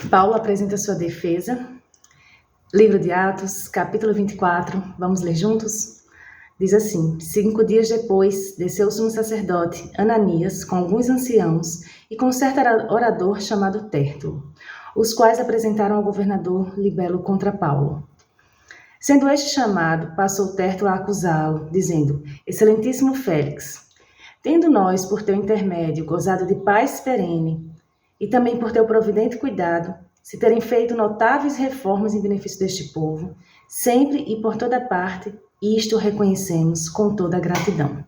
Paulo apresenta sua defesa. Livro de Atos, capítulo 24. Vamos ler juntos? Diz assim: 5 dias depois, desceu o sumo sacerdote Ananias com alguns anciãos e com um certo orador chamado Tértulo, os quais apresentaram ao governador Libelo contra Paulo. Sendo este chamado, passou Tértulo a acusá-lo, dizendo: Excelentíssimo Félix, tendo nós, por teu intermédio, gozado de paz perene, e também por teu providente cuidado, se terem feito notáveis reformas em benefício deste povo, sempre e por toda parte, isto reconhecemos com toda a gratidão.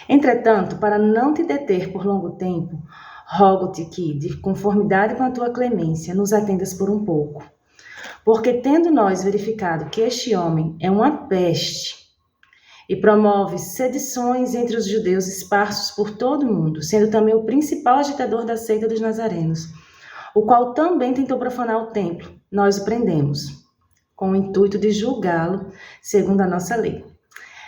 Entretanto, para não te deter por longo tempo, rogo-te que, de conformidade com a tua clemência, nos atendas por um pouco. Porque tendo nós verificado que este homem é uma peste e promove sedições entre os judeus esparsos por todo o mundo, sendo também o principal agitador da seita dos nazarenos, o qual também tentou profanar o templo, nós o prendemos, com o intuito de julgá-lo segundo a nossa lei.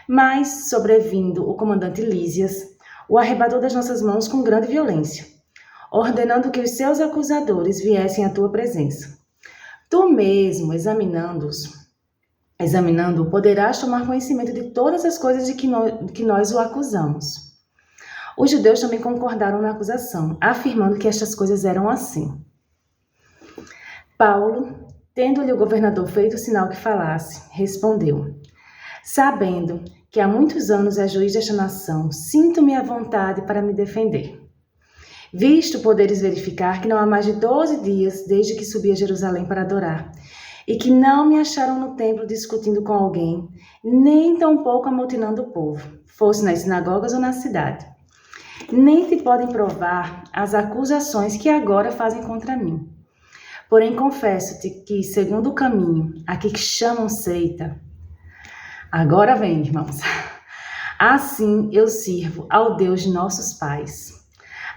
Mas, sobrevindo o comandante Lísias, o arrebatou das nossas mãos com grande violência, ordenando que os seus acusadores viessem à tua presença. Tu mesmo, examinando-o, poderás tomar conhecimento de todas as coisas de que nós o acusamos. Os judeus também concordaram na acusação, afirmando que estas coisas eram assim. Paulo, tendo-lhe o governador feito o sinal que falasse, respondeu: Sabendo que há muitos anos é juiz desta nação, sinto-me à vontade para me defender. Visto poderes verificar que não há mais de 12 dias desde que subi a Jerusalém para adorar, e que não me acharam no templo discutindo com alguém, nem tampouco amotinando o povo, fosse nas sinagogas ou na cidade. Nem te podem provar as acusações que agora fazem contra mim. Porém, confesso-te que, segundo o caminho, a que chamam seita, agora vem, irmãos, assim eu sirvo ao Deus de nossos pais,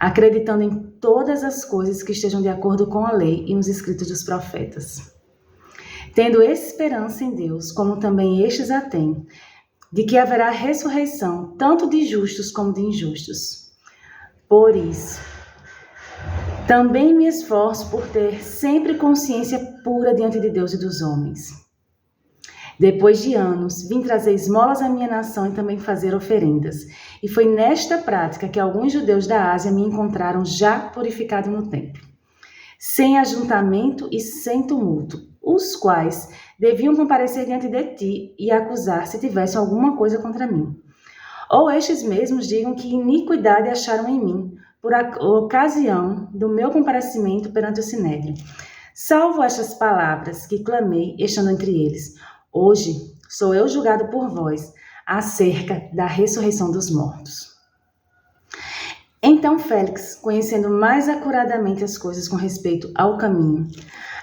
acreditando em todas as coisas que estejam de acordo com a lei e nos escritos dos profetas. Tendo esperança em Deus, como também estes a têm, de que haverá ressurreição, tanto de justos como de injustos. Por isso, também me esforço por ter sempre consciência pura diante de Deus e dos homens. Depois de anos, vim trazer esmolas à minha nação e também fazer oferendas. E foi nesta prática que alguns judeus da Ásia me encontraram já purificado no templo, sem ajuntamento e sem tumulto, os quais deviam comparecer diante de ti e acusar se tivessem alguma coisa contra mim. Ou estes mesmos digam que iniquidade acharam em mim, por ocasião do meu comparecimento perante o Sinédrio. Salvo estas palavras que clamei, estando entre eles, hoje sou eu julgado por vós, acerca da ressurreição dos mortos. Então Félix, conhecendo mais acuradamente as coisas com respeito ao caminho,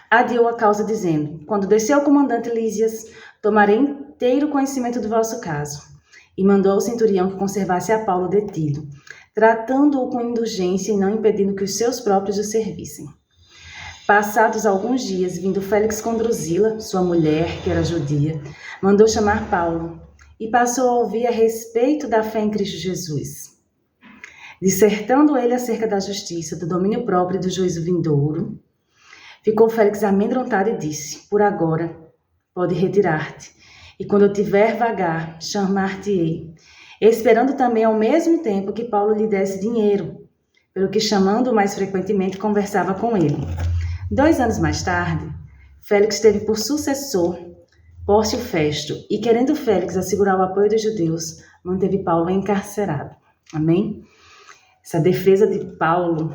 adiou a causa, dizendo: Quando desceu o comandante Lísias, tomarei inteiro conhecimento do vosso caso. E mandou ao centurião que conservasse a Paulo detido, tratando-o com indulgência e não impedindo que os seus próprios o servissem. Passados alguns dias, vindo Félix com Drusila, sua mulher, que era judia, mandou chamar Paulo e passou a ouvir a respeito da fé em Cristo Jesus. Dissertando ele acerca da justiça, do domínio próprio e do juízo vindouro, ficou Félix amedrontado e disse: Por agora, pode retirar-te, e quando eu tiver vagar, chamar-te-ei, esperando também ao mesmo tempo que Paulo lhe desse dinheiro, pelo que, chamando-o mais frequentemente, conversava com ele. 2 anos mais tarde, Félix teve por sucessor Pórcio Festo, e querendo Félix assegurar o apoio dos judeus, manteve Paulo encarcerado. Amém? Essa defesa de Paulo,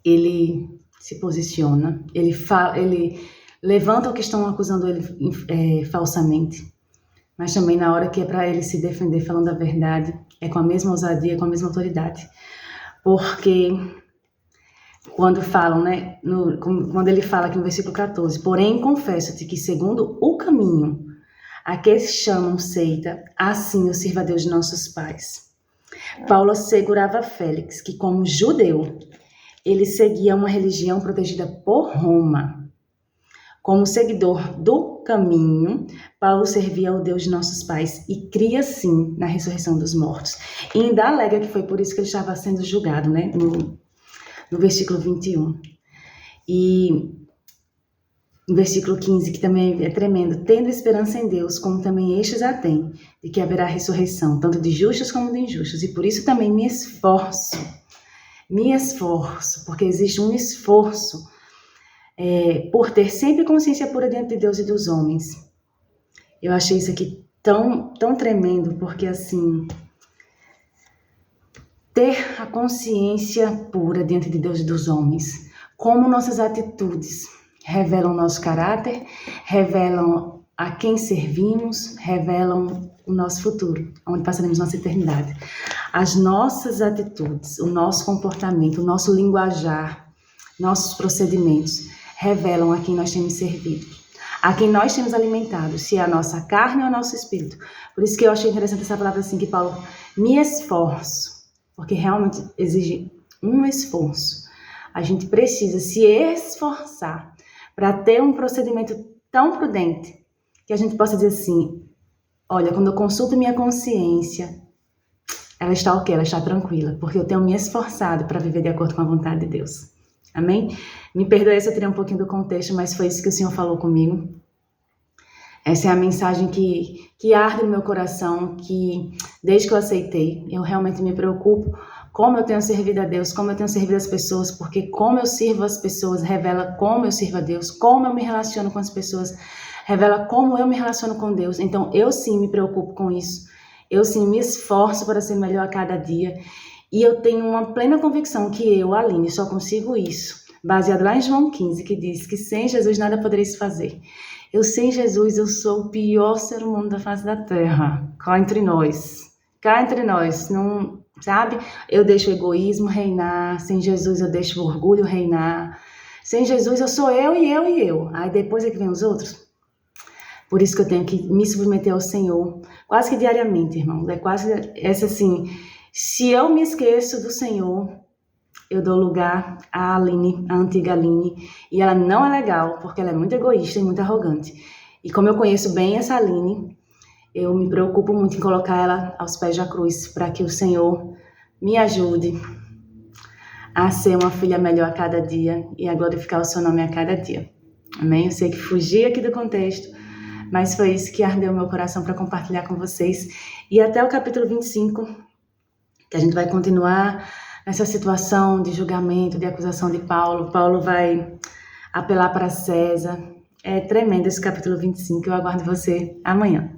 ele se posiciona, ele levanta o que estão acusando ele falsamente, mas também na hora que é para ele se defender falando a verdade, é com a mesma ousadia, com a mesma autoridade. Porque quando falam, né, quando ele fala aqui no versículo 14, porém confesso-te que segundo o caminho a que chamam seita, assim eu sirvo a Deus de nossos pais. Paulo assegurava a Félix que, como judeu, ele seguia uma religião protegida por Roma. Como seguidor do caminho, Paulo servia ao Deus de nossos pais e cria, sim, na ressurreição dos mortos. E ainda alega que foi por isso que ele estava sendo julgado, né? No versículo 21. E no versículo 15, que também é tremendo, tendo esperança em Deus, como também estes a têm, de que haverá ressurreição, tanto de justos como de injustos. E por isso também me esforço, porque existe um esforço por ter sempre consciência pura diante de Deus e dos homens. Eu achei isso aqui tão tremendo, porque assim, ter a consciência pura diante de Deus e dos homens, como nossas atitudes revelam nosso caráter, revelam a quem servimos, revelam o nosso futuro, onde passaremos nossa eternidade. As nossas atitudes, o nosso comportamento, o nosso linguajar, nossos procedimentos revelam a quem nós temos servido, a quem nós temos alimentado, se é a nossa carne ou o nosso espírito. Por isso que eu achei interessante essa palavra assim, que Paulo, me esforço, porque realmente exige um esforço. A gente precisa se esforçar para ter um procedimento tão prudente que a gente possa dizer assim, olha, quando eu consulto minha consciência, ela está ok, ela está tranquila, porque eu tenho me esforçado para viver de acordo com a vontade de Deus. Amém? Me perdoe se eu tirei um pouquinho do contexto, mas foi isso que o Senhor falou comigo. Essa é a mensagem que arde no meu coração, que desde que eu aceitei, eu realmente me preocupo como eu tenho servido a Deus, como eu tenho servido as pessoas, porque como eu sirvo as pessoas revela como eu sirvo a Deus, como eu me relaciono com as pessoas revela como eu me relaciono com Deus. Então eu sim me preocupo com isso, eu sim me esforço para ser melhor a cada dia, e eu tenho uma plena convicção que eu, Aline, só consigo isso, baseado lá em João 15, que diz que sem Jesus nada podereis fazer. Eu sem Jesus, eu sou o pior ser humano da face da terra, cá entre nós, não... Sabe? Eu deixo o egoísmo reinar, sem Jesus eu deixo o orgulho reinar, sem Jesus eu sou eu e eu e eu, aí depois é que vem os outros. Por isso que eu tenho que me submeter ao Senhor, quase que diariamente, irmãos, é quase essa assim, se eu me esqueço do Senhor, eu dou lugar à Aline, a antiga Aline, e ela não é legal, porque ela é muito egoísta e muito arrogante, e como eu conheço bem essa Aline, eu me preocupo muito em colocar ela aos pés da cruz, para que o Senhor me ajude a ser uma filha melhor a cada dia e a glorificar o seu nome a cada dia. Amém? Eu sei que fugi aqui do contexto, mas foi isso que ardeu meu coração para compartilhar com vocês. E até o capítulo 25, que a gente vai continuar nessa situação de julgamento, de acusação de Paulo. Paulo vai apelar para César. É tremendo esse capítulo 25, eu aguardo você amanhã.